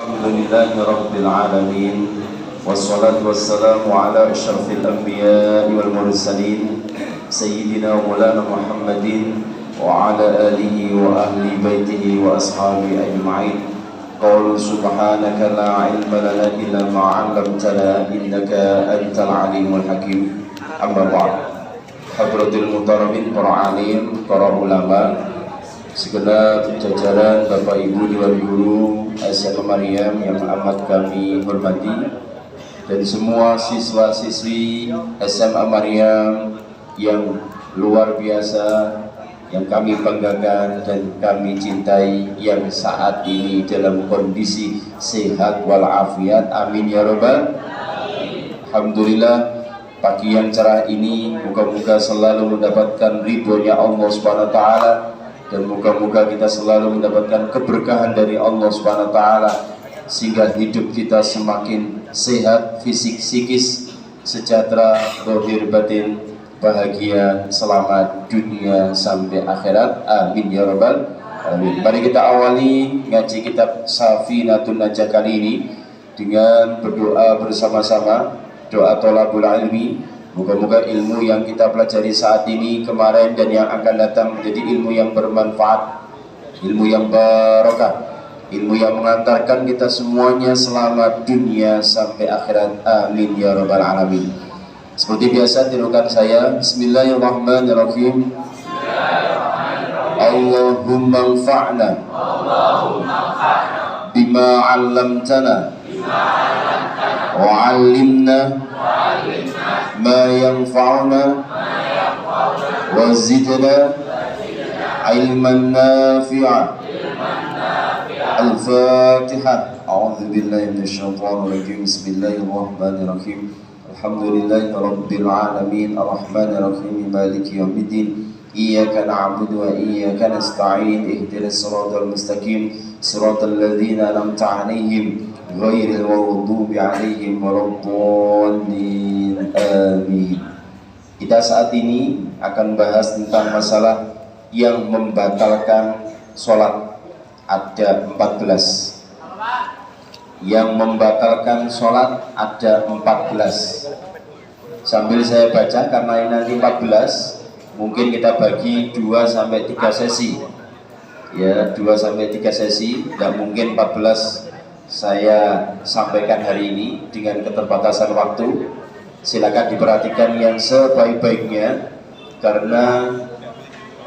Alhamdulillahi Rabbil Alamin. Wassalatu wassalamu ala ashrafil anbiya wal mursalin Sayyidina wa maulana Muhammadin wa ala alihi wa ahli baitihi wa ashabi ajma'in. Qalu subhanaka la ilma lana illa ma 'allamtana innaka antal alimul hakim. Amma ba'd. Hadratul muhtaramin, para alim, para ulama, segenap jajaran Bapak Ibu Dewan Guru SMA Maryam yang amat kami hormati, dan semua siswa-siswi SMA Maryam yang luar biasa, yang kami banggakan dan kami cintai, yang saat ini dalam kondisi sehat walafiat. Amin ya rabbal alamin. Alhamdulillah, pagi yang cerah ini moga-moga selalu mendapatkan ridhonya Allah Subhanahu wa taala, dan moga-moga kita selalu mendapatkan keberkahan dari Allah Subhanahu wa taala, sehingga hidup kita semakin sehat fisik, psikis, sejahtera, zahir batin, bahagia, selamat dunia sampai akhirat. Amin ya rabbal alamin. Mari kita awali ngaji kitab Safinatun Najah kali ini dengan berdoa bersama-sama, doa thalabul ilmi. Moga-moga ilmu yang kita pelajari saat ini, kemarin, dan yang akan datang menjadi ilmu yang bermanfaat, ilmu yang barokah, ilmu yang mengantarkan kita semuanya selamat dunia sampai akhirat. Amin ya rabbal alamin. Seperti biasa, tirukan saya. Bismillahirrahmanirrahim. Allahumma anfa'na bima 'allamtana wa 'allimna ma yanfa'una wa zidna ilman nafi'a. Al-Fatihah. A'udzu billahi minasyaitonir rajim. Bismillahirrahmanirrahim. Alhamdulillahi rabbil alamin, arrahmanir rahim, maliki yaumiddin. Iyyaka na'budu wa iyyaka nasta'in. Ihdinas siratal mustaqim, siratal ladzina an'amta 'alaihim ghairil maghdubi 'alaihim waladdallin. Amin. Kita saat ini akan bahas tentang masalah yang membatalkan sholat. Ada 14. Yang membatalkan sholat ada 14. Sambil saya baca, karena ini nanti 14, mungkin kita bagi 2-3 sesi. Ya, 2-3 sesi, dan mungkin 14 saya sampaikan hari ini dengan keterbatasan waktu. Silakan diperhatikan yang sebaik-baiknya, karena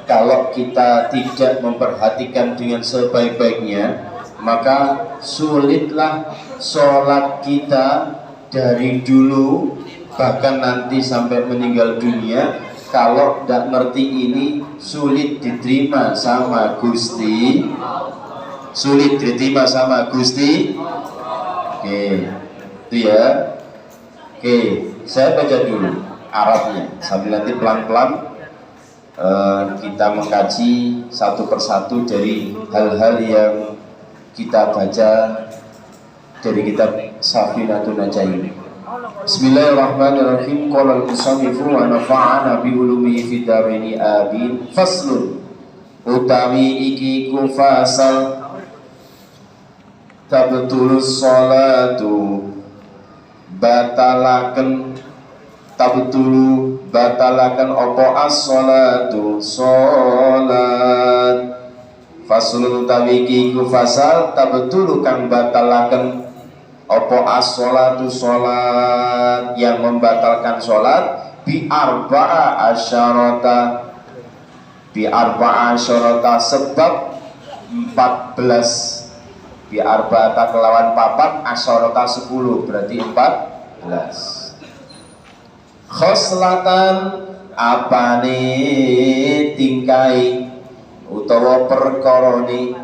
kalau kita tidak memperhatikan dengan sebaik-baiknya, maka sulitlah sholat kita dari dulu bahkan nanti sampai meninggal dunia. Kalau tidak ngerti ini, sulit diterima sama Gusti, sulit diterima sama Gusti. Oke, itu ya. Oke, saya baca dulu Arabnya sambil nanti pelan-pelan kita mengkaji satu persatu dari hal-hal yang kita baca dari kitab Safinatun Najah ini. Bismillahirrahmanirrahim. Qala al-musannifu wa nafa'ana bi ulumihi fid dharaini amin. Faslun, utawi iki ku fasal, tabtulus sholatu, batalaken, tabtulu batalaken opo as-sholatu, sholat. Faslun utawi iki ku fasal, tabtulu kang batalaken opo as-sholatu, sholat, yang membatalkan sholat, bi arba'a asyarata, bi arba'a asyarata, sebab 14. Bi arba'ata kelawan papat, asyarata 10, berarti 14. Khoslatan, apane tingkai utawa perkoroni.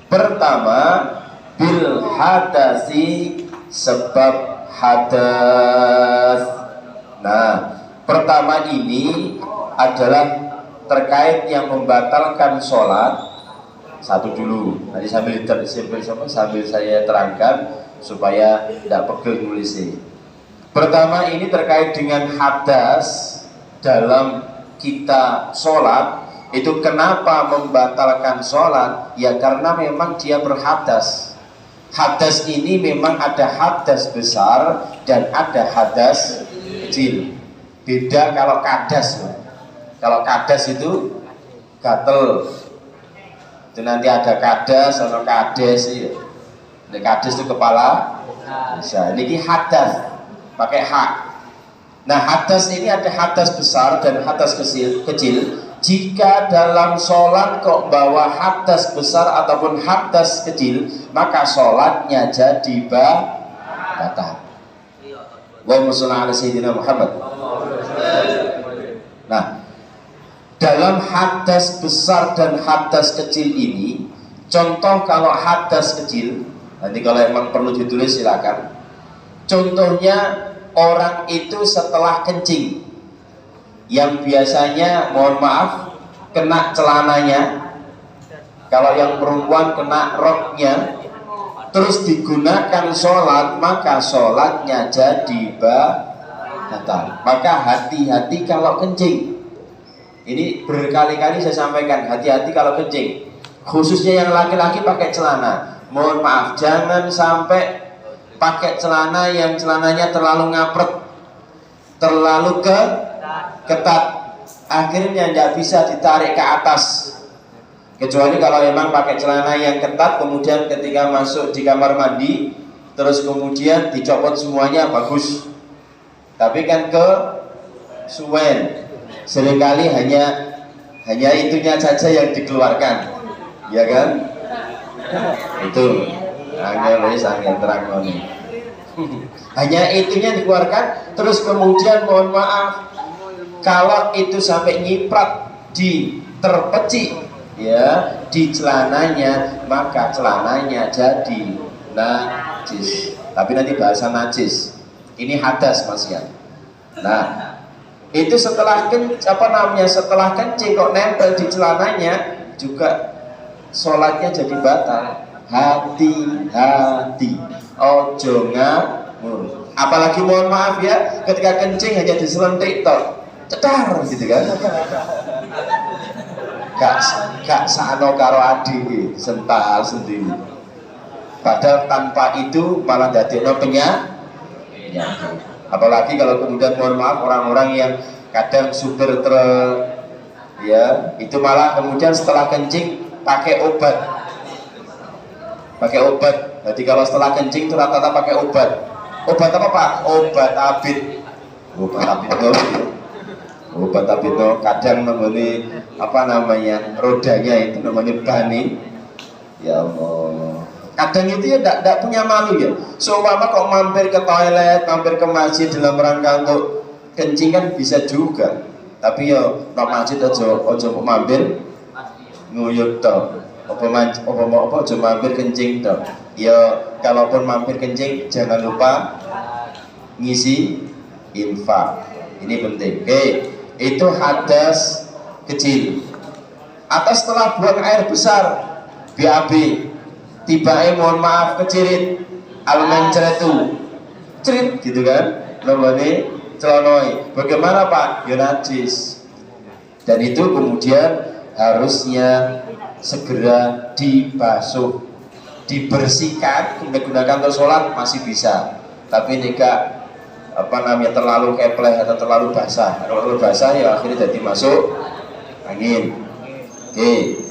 Pertama, bil hadasi, sebab hadas. Nah, pertama ini adalah terkait yang membatalkan sholat. Satu dulu, nanti sambil saya terangkan supaya tidak pegel nulisnya. Pertama ini terkait dengan hadas dalam kita sholat. Itu kenapa membatalkan sholat? Ya karena memang dia berhadas. Hadas ini memang ada hadas besar dan ada hadas kecil. Beda kalau kadas. Kalau kadas itu gatel. Itu nanti ada kadas, ada kades. Ini kades itu kepala. Bisa. Ini hadas pakai hak. Nah, hadas ini ada hadas besar dan hadas kecil. Jika dalam sholat kok bawa hadas besar ataupun hadas kecil, maka sholatnya jadi batal. Allahumma sholli ala sayyidina Muhammad. Nah, dalam hadas besar dan hadas kecil ini, contoh kalau hadas kecil, nanti kalau emang perlu ditulis silakan. Contohnya orang itu setelah kencing, yang biasanya mohon maaf kena celananya, kalau yang perempuan kena roknya, terus digunakan sholat, maka sholatnya jadi batal. Maka hati-hati kalau kencing. Ini berkali-kali saya sampaikan, hati-hati kalau kencing, khususnya yang laki-laki pakai celana. Mohon maaf, jangan sampai pakai celana yang celananya terlalu ngapret, terlalu ketat, akhirnya tidak bisa ditarik ke atas. Kecuali kalau memang pakai celana yang ketat, kemudian ketika masuk di kamar mandi, terus kemudian dicopot semuanya, bagus. Tapi kan ke suwen, seringkali hanya itunya saja yang dikeluarkan, ya kan? Itu angin terang nih. Hanya itunya dikeluarkan, terus kemudian mohon maaf, kalau itu sampai nyiprat di terpecik ya di celananya, maka celananya jadi najis. Tapi nanti bahasa najis. Ini hadas Mas ya. Nah, itu setelah setelah kencing kok nempel di celananya juga sholatnya jadi batal. Hati-hati, ojo ngawur. Apalagi mohon maaf ya, ketika kencing hanya diselentik tok, cetar gitu kan. Gak sano karo adi sental sendiri. Padahal tanpa itu malah dadekno penyakit. Apalagi kalau kemudian mohon maaf orang-orang yang kadang supir truk ya, itu malah kemudian setelah kencing pakai obat. Jadi kalau setelah kencing itu rata-rata pakai obat. Obat apa Pak? Obat abit. Obat abit itu kadang namanya rodanya itu namanya bani. Ya Allah. Kadang itu ya tidak punya malu ya. Seumpama kok mampir ke toilet, mampir ke masjid dalam rangka untuk kencing kan bisa juga. Tapi ya no masjid ojo mampir nguyut toh. Apa ojo mampir kencing toh. Ya kalaupun mampir kencing jangan lupa ngisi infak. Ini penting. Oke, itu hadas kecil. Atau setelah buang air besar, BAB, tiba-tiba mohon maaf kecirit, almencretu, cerit gitu kan, namanya celonoi. Bagaimana Pak? Ya najis. Dan itu kemudian harusnya segera dibasuh, dibersihkan, menggunakan untuk sholat masih bisa. Tapi jika terlalu kepleh atau terlalu basah, kalau terlalu basah ya akhirnya jadi masuk angin. Oke.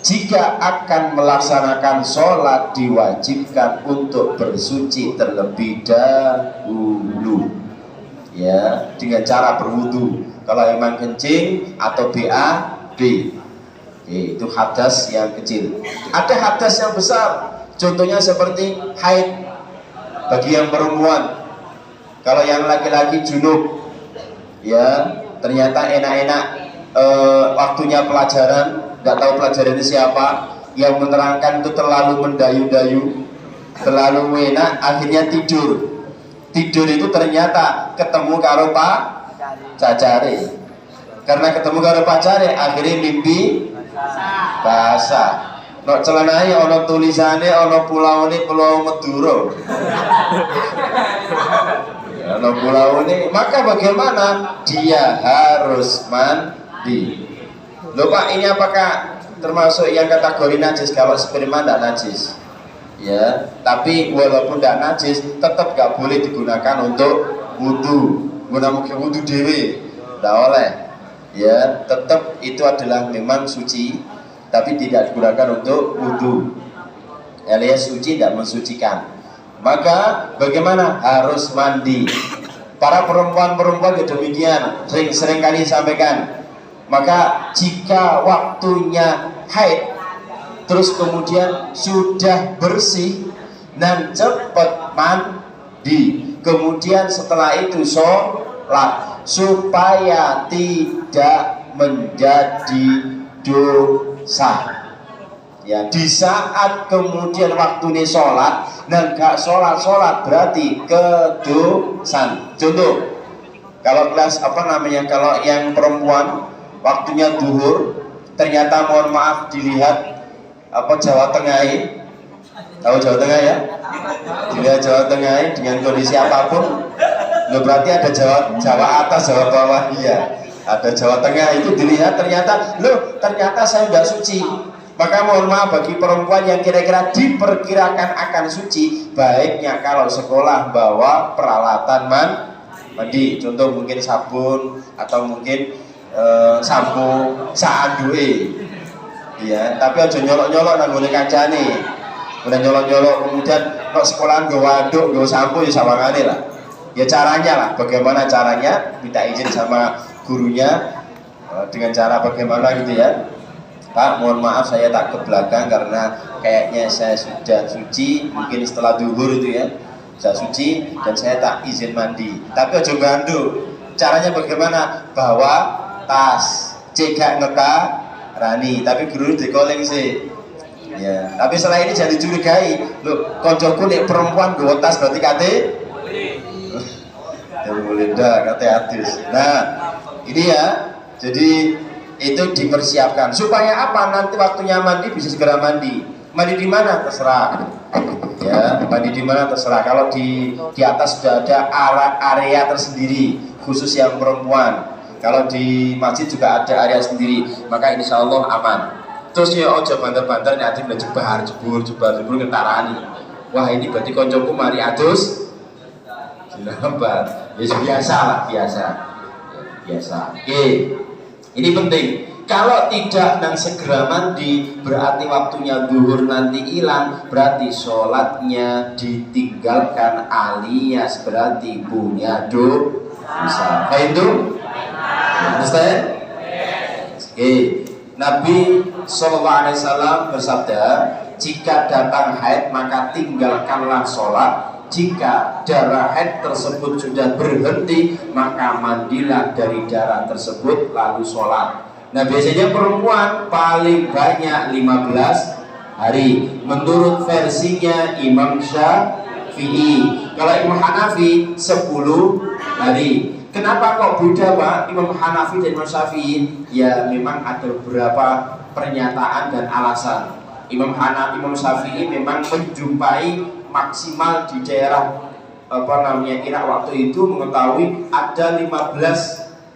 Jika akan melaksanakan sholat diwajibkan untuk bersuci terlebih dahulu, ya, dengan cara berwudu. Kalau emang kencing atau BAB, itu hadas yang kecil. Ada hadas yang besar, contohnya seperti haid bagi yang perempuan. Kalau yang laki-laki junub, ya ternyata enak-enak waktunya pelajaran. Tidak tahu pelajaran itu siapa yang menerangkan, itu terlalu mendayu-dayu, terlalu enak, akhirnya tidur itu ternyata ketemu karo Pak Cacare. Karena ketemu karo Pak Cacare akhirnya mimpi basah. No celananya ono tulisannya ono pulau Madura. Ono pulau ini, maka bagaimana? Dia harus mandi. Loh Pak, ini apakah termasuk yang kategori najis? Kalau sperma tidak najis ya. Tapi walaupun tidak najis, tetap gak boleh digunakan untuk wudhu. Guna wudhu dewe, tidak oleh. Ya, tetap itu adalah memang suci, tapi tidak digunakan untuk wudhu. Alias suci tidak mensucikan. Maka bagaimana? Harus mandi. Para perempuan-perempuan demikian sering kali sampaikan. Maka jika waktunya haid terus kemudian sudah bersih dan cepat mandi, kemudian setelah itu sholat supaya tidak menjadi dosa. Ya, di saat kemudian waktu ini sholat dan gak sholat berarti kedosan. Contoh, kalau kelas kalau yang perempuan waktunya duhur, ternyata mohon maaf dilihat Jawa Tengah, tahu Jawa Tengah ya? Dilihat Jawa Tengah dengan kondisi apapun, berarti ada Jawa atas, Jawa bawah, iya. Ada Jawa Tengah itu dilihat ternyata saya nggak suci. Maka mohon maaf bagi perempuan yang kira-kira diperkirakan akan suci, baiknya kalau sekolah bawa peralatan mandi, contoh mungkin sabun atau mungkin sampo saandue, ya. Tapi aja nyolok-nyolok nanggone kancane, udah nyolok-nyolok kemudian kok sekolahan gue waduk gue sampo ya sawangane lah. Ya caranya lah, bagaimana caranya, minta izin sama gurunya dengan cara bagaimana gitu ya. Pak, mohon maaf saya tak ke belakang karena kayaknya saya sudah suci, mungkin setelah duhur itu ya, sudah suci dan saya tak izin mandi. Tapi ojo gandu. Caranya bagaimana? Bawa tas, cegak ngeta rani, tapi guru dikoleng sih. Ya, tapi setelah ini jangan dicurigai. Loh, koncoku nek perempuan gue tas berarti kate ya boleh dah kate hadis. Nah, ini ya. Jadi itu dipersiapkan supaya apa? Nanti waktunya mandi bisa segera mandi. Mandi di mana terserah. Ya, mandi di mana terserah. Kalau di atas sudah ada area tersendiri khusus yang perempuan. Kalau di masjid juga ada area sendiri, maka insya Allah aman. Terus ya ojo banter-banter nanti udah jebur ngentarani. Wah ini berarti koncoku mari adus jelambar. Ya biasa lah, biasa. Oke. Ini penting. Kalau tidak dan segera mandi, berarti waktunya zuhur nanti hilang, berarti sholatnya ditinggalkan alias berarti punya dosa. Itu? Understand? Oke. Nabi SAW bersabda, jika datang haid maka tinggalkanlah sholat. Jika darah haid tersebut sudah berhenti, maka mandilah dari darah tersebut lalu sholat. Nah biasanya perempuan paling banyak 15 hari menurut versinya Imam Syafi'i. Kalau Imam Hanafi 10 hari. Kenapa kok beda Pak Imam Hanafi dan Imam Syafi'i? Ya memang ada beberapa pernyataan dan alasan. Imam Syafi'i memang menjumpai maksimal di daerah Irak waktu itu mengetahui ada 15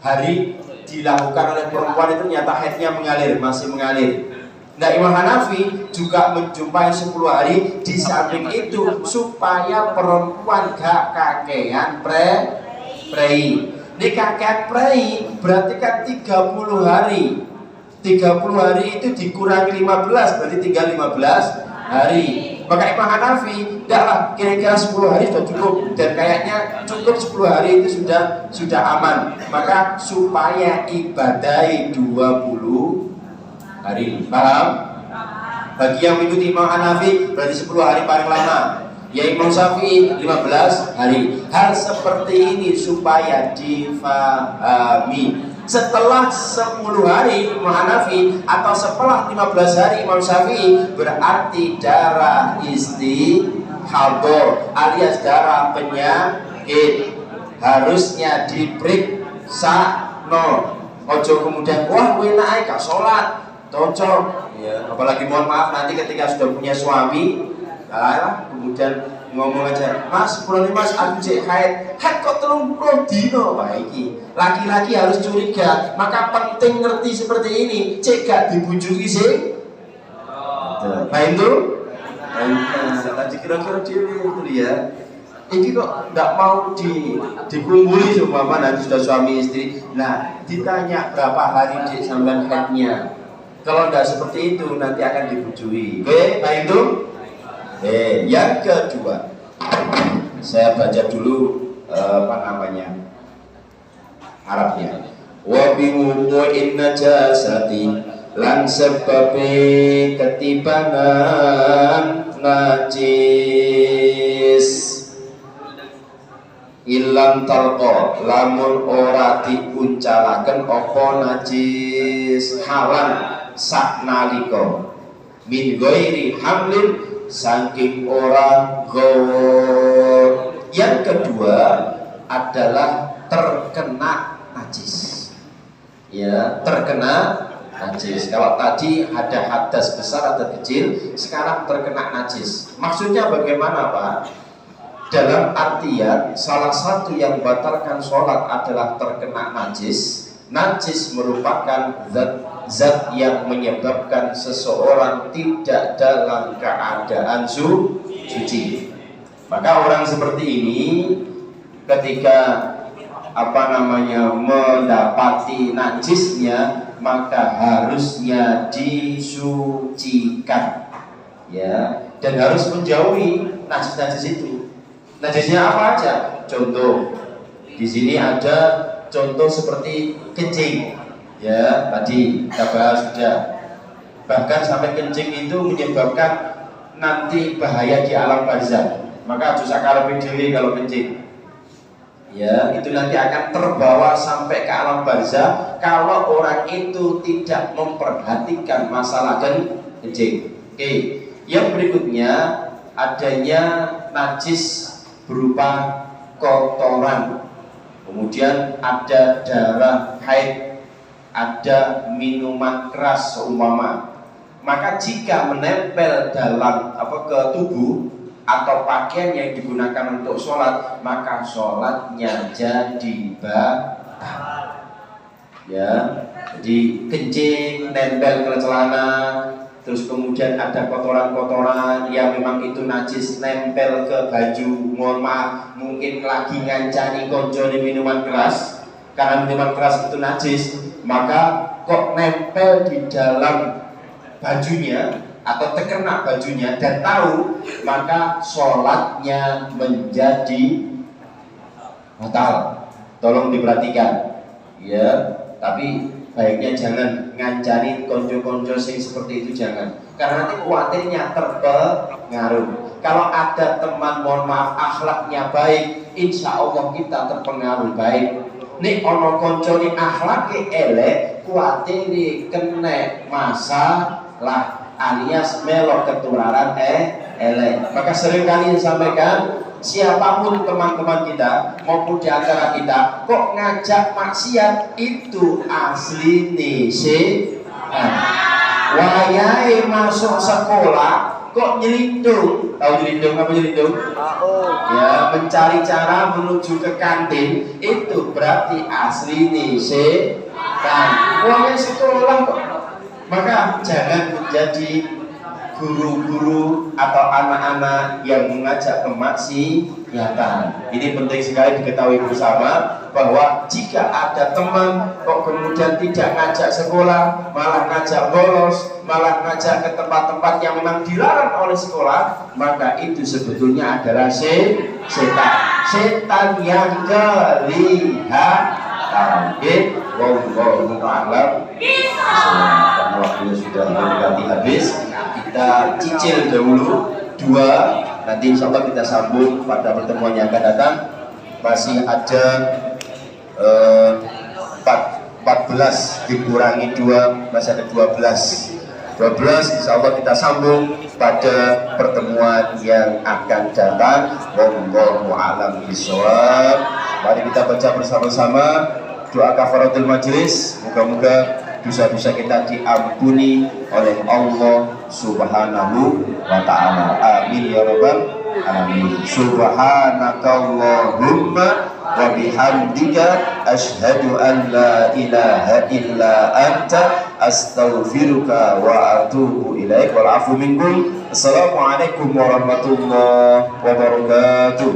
hari dilakukan oleh perempuan itu ternyata haidnya masih mengalir. Nah Imam Hanafi juga menjumpai 10 hari. Di samping itu supaya perempuan gak kakean prei. Ini kakean prei berarti kan 30 hari. 30 hari itu dikurangi 15 berarti tinggal 15 hari. Maka Imam Hanafi tidaklah kira-kira 10 hari sudah cukup, dan kayaknya cukup 10 hari itu sudah aman. Maka supaya ibadai 20 hari. Paham? Bagi yang mengikuti Imam Hanafi berarti 10 hari paling lama. Ya Imam Syafi'i 15 hari. Hal seperti ini supaya difahami. Setelah 10 hari Imam Hanafi atau setelah 15 hari Imam Syafi'i berarti darah istihadah alias darah penyakit harusnya diperiksa. Ojo kemudian wah gue naik gak sholat cocok ya. Apalagi mohon maaf nanti ketika sudah punya suami kemudian ngomong aja, Mas, pulang Mas, aku cek haid kok 30 dino, baiki. Laki-laki harus curiga, maka penting ngerti seperti ini, cek gak dibujuki sih. Nah itu, tadi kira-kira dia itu ya. Ini kok nggak mau dikumpuli seumpama nanti sudah suami istri. Nah, ditanya berapa hari dia sampai haidnya. Kalau nggak seperti itu nanti akan dibujui. Oke, baik itu. Yang kedua, saya baca dulu Arabnya. Wa bi wuqu'in najasati lan sebabe ketibanan najis. Ilam talqa lamun ora diuncalaken apa najis halan saknalika min ghairi hamlin saking ora gawa. Yang kedua adalah terkena najis. Ya, terkena najis. Kalau tadi ada hadas besar atau kecil, sekarang terkena najis. Maksudnya bagaimana, Pak? Dalam artian salah satu yang membatalkan sholat adalah terkena najis. Najis merupakan zat yang menyebabkan seseorang tidak dalam keadaan suci. Maka orang seperti ini ketika mendapati najisnya, maka harusnya disucikan, ya, dan harus menjauhi najis-najis itu. Najisnya apa aja? Contoh, di sini ada contoh seperti kencing, ya, tadi kita bahas sudah. Bahkan sampai kencing itu menyebabkan nanti bahaya di alam barzakh. Maka harus akarepe dhewe kalau kencing. Ya, itu nanti akan terbawa sampai ke alam barzakh kalau orang itu tidak memperhatikan masalah kencing. Oke, yang berikutnya adanya najis berupa kotoran, kemudian ada darah haid, ada minuman keras seumpama. Maka jika menempel dalam ke tubuh atau pakaian yang digunakan untuk sholat, maka sholatnya jadi batal. Ya, jadi kencing nempel ke celana, terus kemudian ada kotoran-kotoran yang memang itu najis nempel ke baju, mohon maaf, mungkin lagi ngancani konco di minuman keras, karena minuman keras itu najis, maka kok nempel di dalam bajunya atau terkena bajunya dan tahu, maka sholatnya menjadi batal. Tolong diperhatikan, ya. Tapi baiknya jangan ngancani konco-konco sing seperti itu, jangan, karena nanti khawatirnya terpengaruh. Kalau ada teman, mohon maaf, akhlaknya baik, insya Allah kita terpengaruh baik. Nih ono konco nih akhlaknya elek, khawatir kena masalah alias melok ketularan elek. Maka seringkali disampaikan, siapapun teman-teman kita maupun di antara kita kok ngajak maksiat itu asli nih wayai masuk sekolah kok nyelindung. Tahu nyelindung apa nyelindung? Ya, mencari cara menuju ke kantin, itu berarti asli nih wayai sekolah kok. Maka jangan menjadi guru-guru atau anak-anak yang mengajak ke maksiatan. Ini penting sekali diketahui bersama, bahwa jika ada teman kok kemudian tidak ngajak sekolah, malah ngajak bolos, malah ngajak ke tempat-tempat yang memang dilarang oleh sekolah, maka itu sebetulnya adalah setan yang kelihatan. Wallahu a'lam. Karena waktunya sudah mendekati habis, kita cicil dahulu dua, nanti insya Allah kita sambung pada pertemuan yang akan datang. Masih ada 14 dikurangi 2, masih ada 12 insya Allah kita sambung pada pertemuan yang akan datang. Wallahu a'lam bishawab. Mari kita baca bersama-sama doa kafaratul majelis. Moga-moga dosa-dosa kita diampuni oleh Allah Subhanahu wa ta'ala. Amin ya rabbal alamin. Subhanakallahumma wa bihamdika asyhadu an la ilaha illa anta astaghfiruka wa atubu ilaik. Wal afu minkum. Assalamualaikum warahmatullahi wabarakatuh.